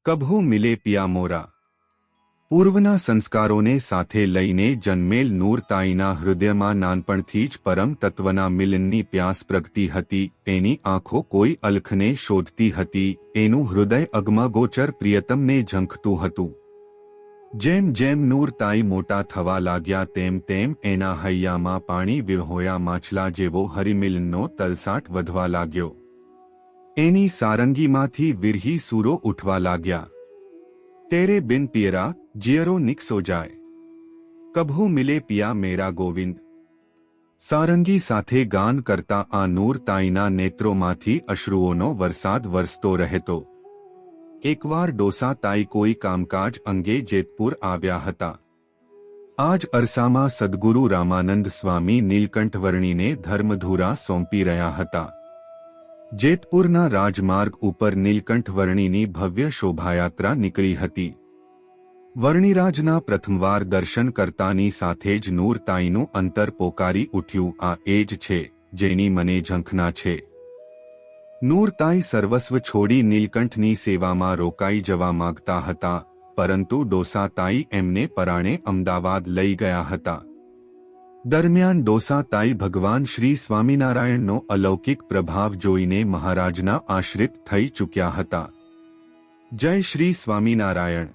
કભુ મિલે પિયા મોરા. પૂર્વના સંસ્કારોને સાથે લઈને જન્મેલ નૂરતાઈના હૃદયમાં નાનપણથી જ પરમ તત્વના મિલનની પ્યાસ પ્રગટી હતી. એની આંખો કોઈ અલખને શોધતી હતી, એનું હૃદય અગમગોચર પ્રિયતમને ઝંખતું હતું. જેમ જેમ નૂરતાઈ મોટા થવા લાગ્યા તેમ તેમ એના હૈયામાં પાણી વિરહોયા માછલા જેવો હરિમિલનનો તલસાટ વધવા લાગ્યો. એની સારંગીમાંથી વિરહી સૂરો ઉઠવા લાગ્યા. તેરે બિન પિયરા જીયરો નિકસો જાય, કભુ મિલે પિયા મેરા ગોવિંદ. સારંગી સાથે ગાન કરતા આ નૂરતાઈના નેત્રોમાંથી અશ્રુઓનો વરસાદ વરસતો રહેતો. એકવાર ડોસાતાઈ કોઈ કામકાજ અંગે જેતપુર આવ્યા હતા. આજ અરસામાં સદ્ગુરુ રામાનંદ સ્વામી નીલકંઠવર્ણીને ધર્મધુરા સોંપી રહ્યા હતા. જેતપુરના રાજમાર્ગ ઉપર નીલકંઠવર્ણીની ભવ્ય શોભાયાત્રા નીકળી હતી. વર્ણિરાજના પ્રથમવાર દર્શન કરતાની સાથે જ નૂરતાઈનું અંતર પોકારી ઉઠ્યું, આ એ જ છે જેની મને ઝંખના છે. નૂરતાઈ સર્વસ્વ છોડી નીલકંઠની સેવામાં રોકાઈ જવા માંગતા હતા, પરંતુ ડોસાતાઈ એમને પરાણે અમદાવાદ લઈ ગયા હતા. દરમિયાન ડોસાતાઈ ભગવાન શ્રી સ્વામિનારાયણનો અલૌકિક પ્રભાવ જોઈને મહારાજના આશ્રિત થઈ ચૂક્યા હતા. જય શ્રી સ્વામિનારાયણ.